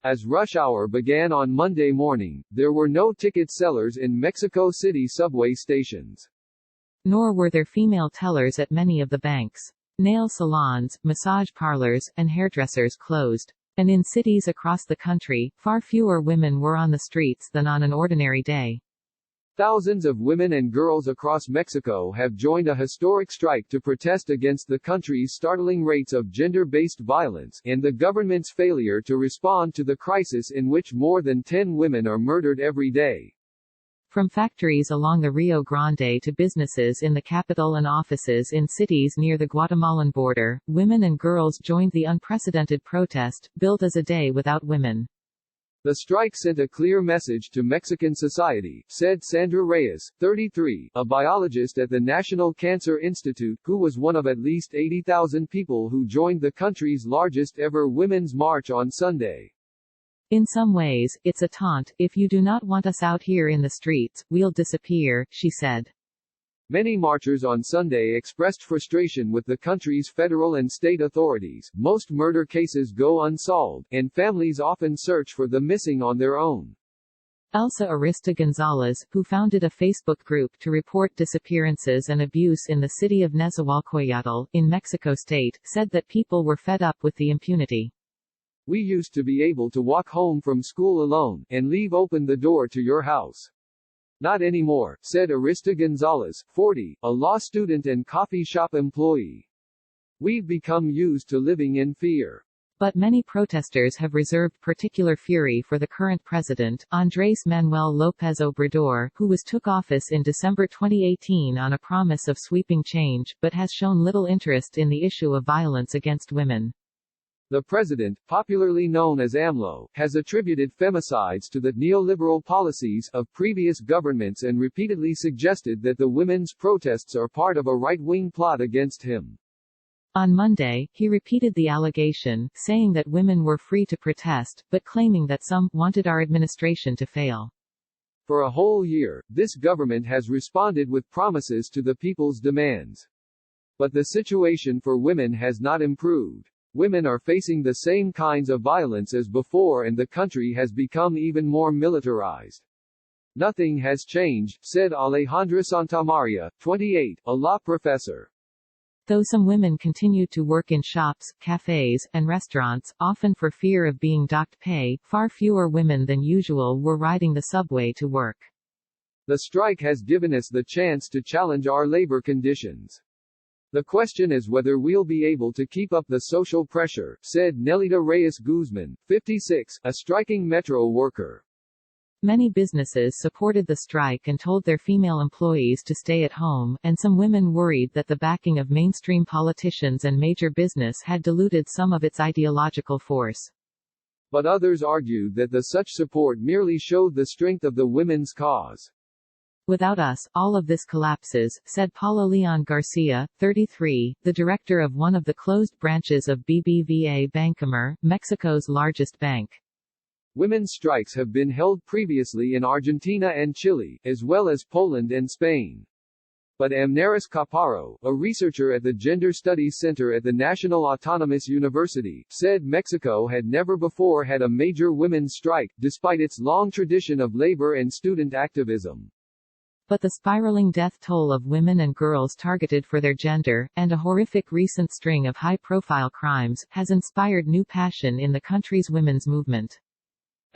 As rush hour began on Monday morning, there were no ticket sellers in Mexico City subway stations. Nor were there female tellers at many of the banks. Nail salons, massage parlors, and hairdressers closed. And in cities across the country, far fewer women were on the streets than on an ordinary day. Thousands of women and girls across Mexico have joined a historic strike to protest against the country's startling rates of gender-based violence, and the government's failure to respond to the crisis in which more than 10 women are murdered every day. From factories along the Rio Grande to businesses in the capital and offices in cities near the Guatemalan border, women and girls joined the unprecedented protest, billed as a day without women. The strike sent a clear message to Mexican society, said Sandra Reyes, 33, a biologist at the National Cancer Institute, who was one of at least 80,000 people who joined the country's largest ever women's march on Sunday. In some ways, it's a taunt. If you do not want us out here in the streets, we'll disappear, she said. Many marchers on Sunday expressed frustration with the country's federal and state authorities. Most murder cases go unsolved, and families often search for the missing on their own. Elsa Arista Gonzalez, who founded a Facebook group to report disappearances and abuse in the city of Nezahualcóyotl, in Mexico State, said that people were fed up with the impunity. We used to be able to walk home from school alone, and leave open the door to your house. Not anymore, said Arista Gonzalez, 40, a law student and coffee shop employee. We've become used to living in fear. But many protesters have reserved particular fury for the current president, Andrés Manuel López Obrador, who took office in December 2018 on a promise of sweeping change, but has shown little interest in the issue of violence against women. The president, popularly known as AMLO, has attributed femicides to the neoliberal policies of previous governments and repeatedly suggested that the women's protests are part of a right-wing plot against him. On Monday, he repeated the allegation, saying that women were free to protest, but claiming that some wanted our administration to fail. For a whole year, this government has responded with promises to the people's demands. But the situation for women has not improved. Women are facing the same kinds of violence as before, and the country has become even more militarized. Nothing has changed, said Alejandra Santamaria, 28, a law professor. Though some women continued to work in shops, cafes, and restaurants, often for fear of being docked pay, far fewer women than usual were riding the subway to work. The strike has given us the chance to challenge our labor conditions. The question is whether we'll be able to keep up the social pressure, said Nelida Reyes Guzman, 56, a striking metro worker. Many businesses supported the strike and told their female employees to stay at home, and some women worried that the backing of mainstream politicians and major business had diluted some of its ideological force. But others argued that such support merely showed the strength of the women's cause. Without us, all of this collapses, said Paula Leon Garcia, 33, the director of one of the closed branches of BBVA Bancomer, Mexico's largest bank. Women's strikes have been held previously in Argentina and Chile, as well as Poland and Spain. But Amneris Caparo, a researcher at the Gender Studies Center at the National Autonomous University, said Mexico had never before had a major women's strike, despite its long tradition of labor and student activism. But the spiraling death toll of women and girls targeted for their gender, and a horrific recent string of high-profile crimes, has inspired new passion in the country's women's movement.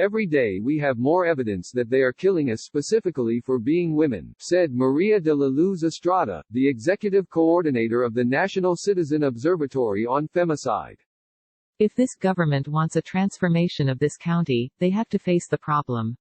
Every day we have more evidence that they are killing us specifically for being women, said Maria de la Luz Estrada, the executive coordinator of the National Citizen Observatory on Femicide. If this government wants a transformation of this county, they have to face the problem.